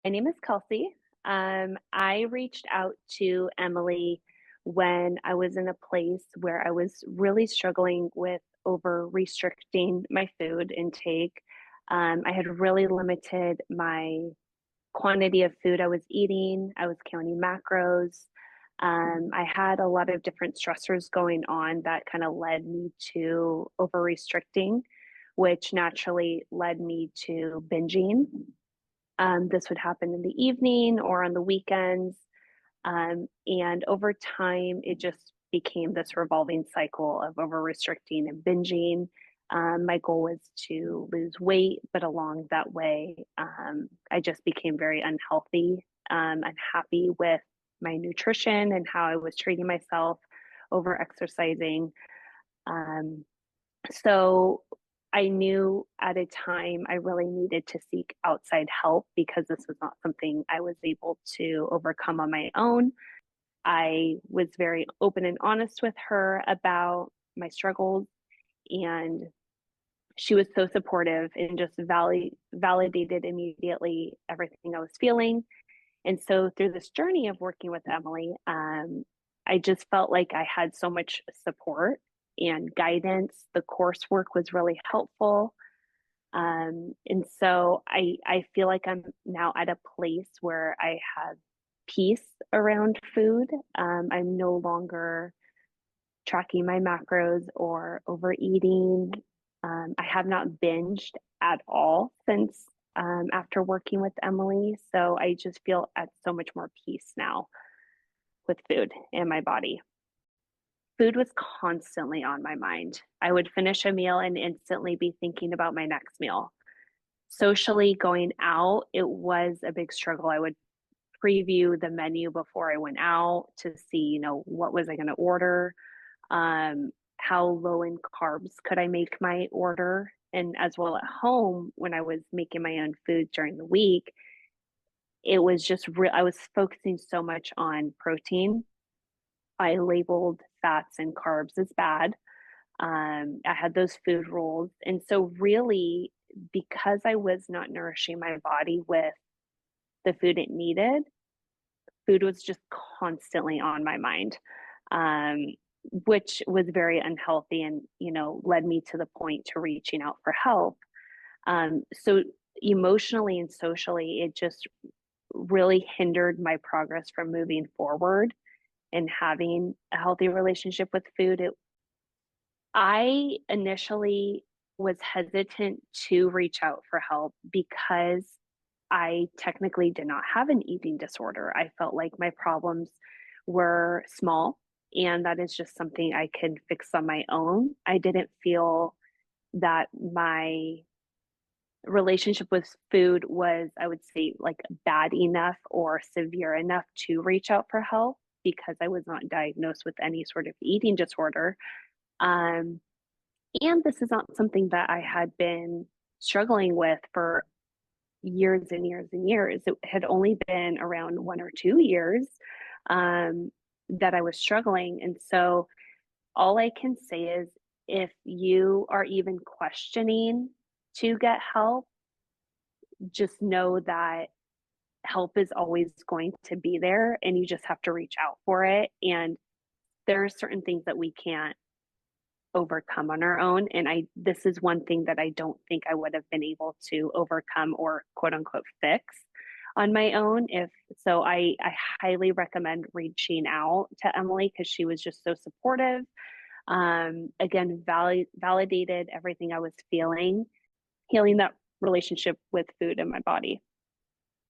My name is Kelsie. I reached out to Emily when I was in a place where I was really struggling with over restricting my food intake. I had really limited my quantity of food I was eating. I was counting macros. I had a lot of different stressors going on that kind of led me to over restricting, which naturally led me to binging. This would happen in the evening or on the weekends. And over time, it just became this revolving cycle of over restricting and binging. My goal was to lose weight, but along that way, I just became very unhealthy, unhappy with my nutrition and how I was treating myself, over exercising. Um, so I knew at a time I really needed to seek outside help because this was not something I was able to overcome on my own. I was very open and honest with her about my struggles, and she was so supportive and just validated immediately everything I was feeling. And so through this journey of working with Emily, I just felt like I had so much support and guidance. The coursework was really helpful. And so I feel like I'm now at a place where I have peace around food. I'm no longer tracking my macros or overeating. I have not binged at all since after working with Emily. So I just feel at so much more peace now with food and my body. Food was constantly on my mind. I would finish a meal and instantly be thinking about my next meal. Socially, going out, it was a big struggle. I would preview the menu before I went out to see, what was I going to order? How low in carbs could I make my order? And as well at home, when I was making my own food during the week, it was just real. I was focusing so much on protein. I labeled fats and carbs as bad. I had those food rules. And so, really, because I was not nourishing my body with the food it needed, food was just constantly on my mind, um, which was very unhealthy and, led me to the point to reaching out for help. So, emotionally and socially, it just really hindered my progress from moving forward and having a healthy relationship with food. I initially was hesitant to reach out for help because I technically did not have an eating disorder. I felt like my problems were small and that is just something I could fix on my own. I didn't feel that my relationship with food was, I would say, like bad enough or severe enough to reach out for help because I was not diagnosed with any sort of eating disorder. Um, and this is not something that I had been struggling with for years and years and years. It had only been around 1 or 2 years that I was struggling. And so all I can say is if you are even questioning to get help, just know that help is always going to be there and you just have to reach out for it. And there are certain things that we can't overcome on our own. And this is one thing that I don't think I would have been able to overcome or quote unquote fix on my own. If so, I highly recommend reaching out to Emily because she was just so supportive. Again, validated everything I was feeling, healing that relationship with food and my body.